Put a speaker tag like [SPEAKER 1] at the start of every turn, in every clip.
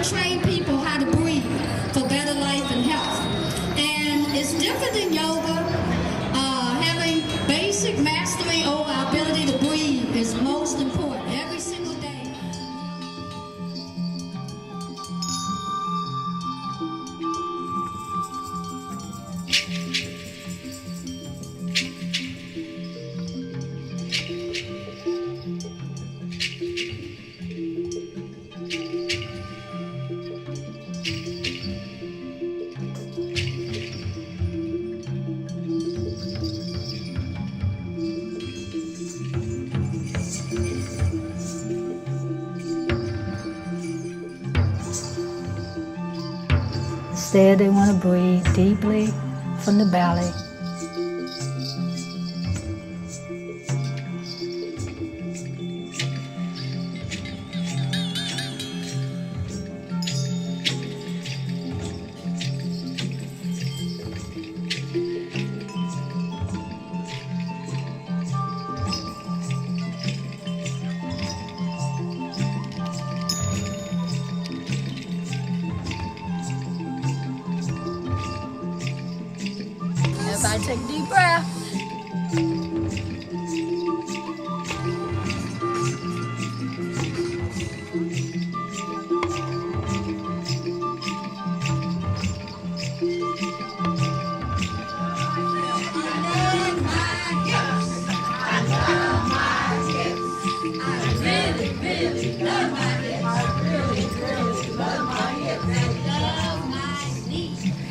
[SPEAKER 1] train people how to breathe for better life and health. And it's different than yoga. Having basic mastery over our ability to breathe is most important every single day.
[SPEAKER 2] Instead, they want to breathe deeply from the belly. Everybody take a deep breath.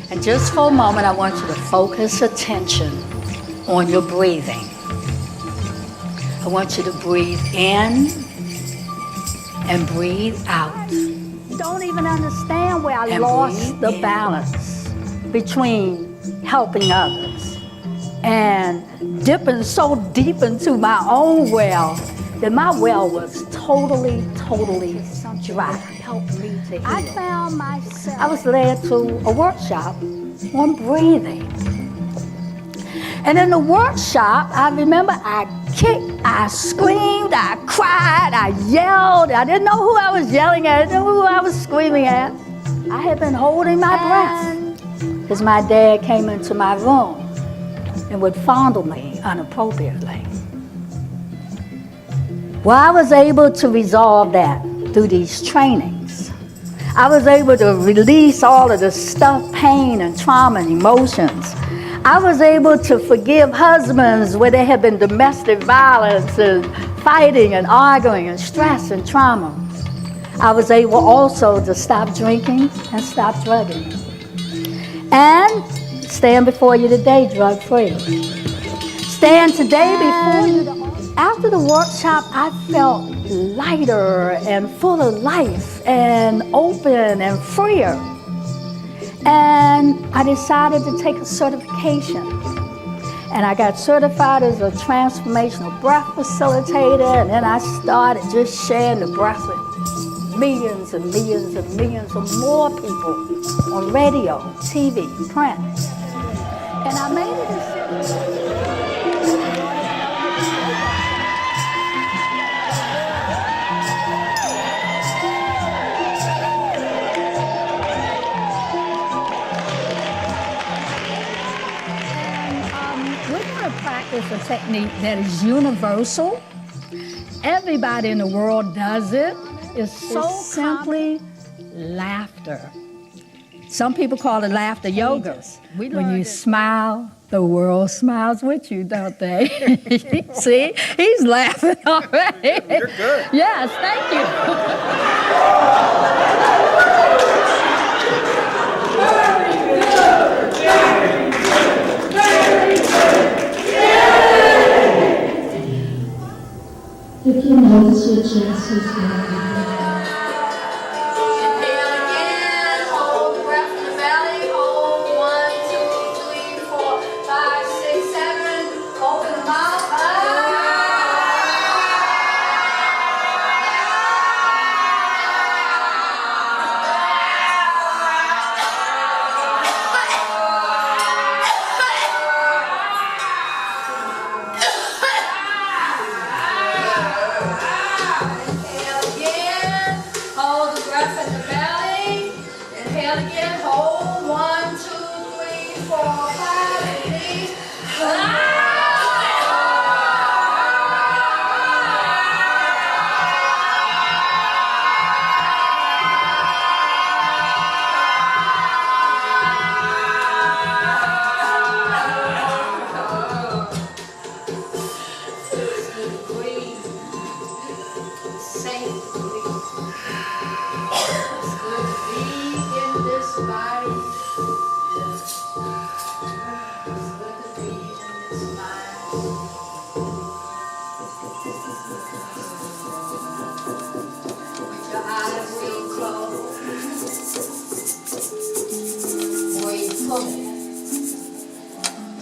[SPEAKER 2] And just for a moment, I want you to focus attention on your breathing. I want you to breathe in and breathe out. Don't even understand where I lost the balance between helping others and dipping so deep into my own well that my well was totally dry. Helped me to heal. I found myself. I was led to a workshop on breathing. And in the workshop, I remember I kicked, I screamed, I cried, I yelled. I didn't know who I was yelling at. I didn't know who I was screaming at. I had been holding my breath because my dad came into my room and would fondle me inappropriately. Well, I was able to resolve that through these trainings. I was able to release all of the stuff, pain and trauma and emotions. I was able to forgive husbands where there had been domestic violence and fighting and arguing and stress and trauma. I was able also to stop drinking and stop drugging. And stand before you today drug-free. Stand today before you. After the workshop, I felt lighter and full of life and open and freer. And I decided to take a certification. And I got certified as a transformational breath facilitator, and then I started just sharing the breath with millions and millions and millions of more people on radio, TV, print. And I made a decision. Practice a technique that is universal. Everybody in the world does it. It's so simply laughter. Some people call it laughter yoga. When you smile, the world smiles with you, don't they? See, he's laughing already.
[SPEAKER 3] You're good.
[SPEAKER 2] Yes, thank you.
[SPEAKER 1] You can notice your chest is moving.
[SPEAKER 2] Inhale again, hold the breath in the belly, hold 1, 2, 3, 4, 5, 6, 7, open the mouth. Inhale again. Hold. 1, 2, 3, 4, 5. Release.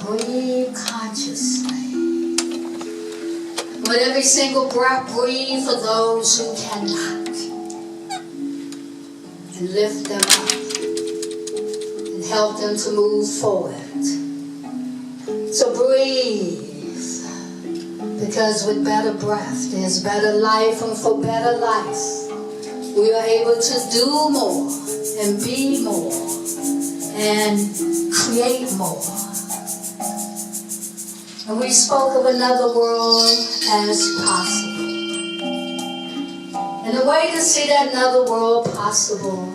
[SPEAKER 2] Breathe consciously. With every single breath, breathe for those who cannot. And lift them up. And help them to move forward. So breathe. Because with better breath, there's better life. And for better life, we are able to do more. And be more. And create more. And we spoke of another world as possible. And the way to see that another world possible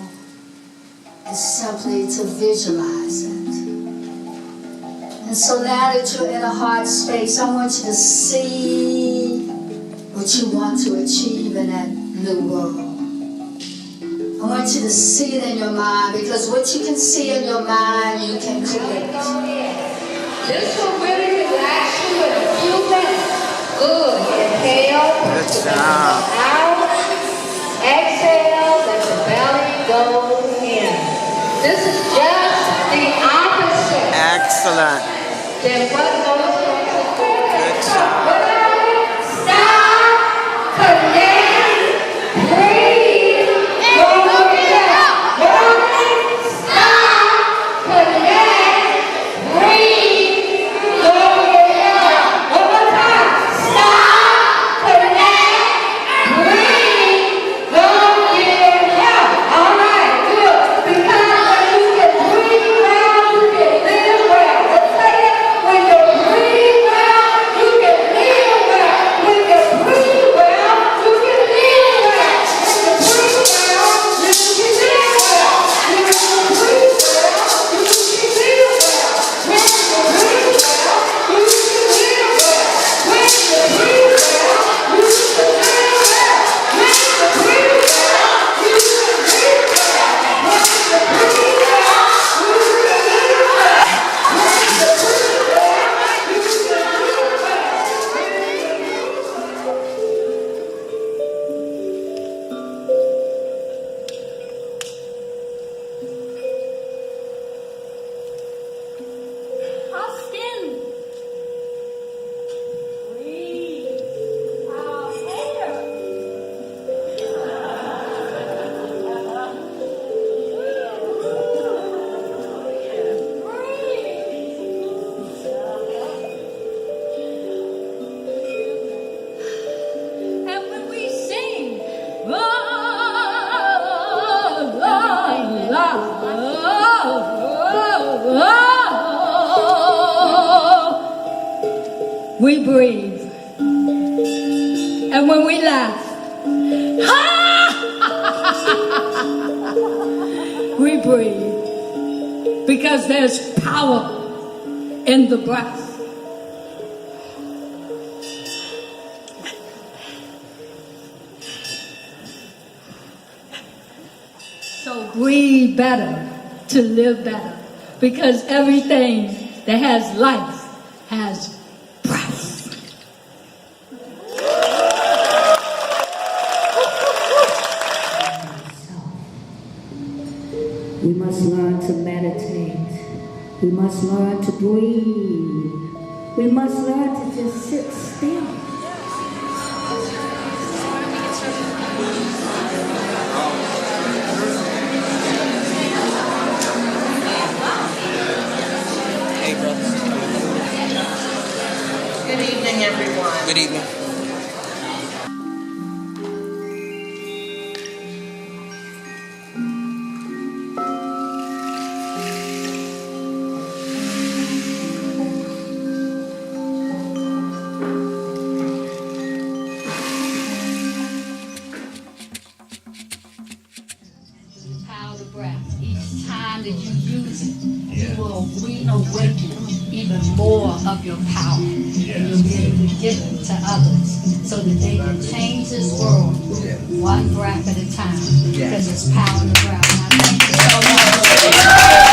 [SPEAKER 2] is simply to visualize it. And so now that you're in a heart space, I want you to see what you want to achieve in that new world. I want you to see it in your mind, because what you can see in your mind, you can create. This will really relax you in a few minutes. Good. Inhale.
[SPEAKER 3] Good job.
[SPEAKER 2] Out. Exhale. Let your belly go in. This is just the opposite.
[SPEAKER 3] Excellent.
[SPEAKER 2] Then what goes on?
[SPEAKER 3] Good job.
[SPEAKER 2] Stop. Connect. Breathe. Go down. Stop. Connect. Breathe. We breathe. And when we laugh, we breathe. Because there's power in the breath. So breathe better to live better. Because everything that has life has breath.
[SPEAKER 4] We must learn to meditate. We must learn to breathe. We must learn to just sit still.
[SPEAKER 3] Hey, brothers.
[SPEAKER 5] Good evening, everyone.
[SPEAKER 3] Good evening.
[SPEAKER 2] power of the breath. Each time that you use it, you will reawaken even more of your power. And you'll be able to give it to others so that they can change this world one breath at a time. Because it's power in the breath. And I thank you so much.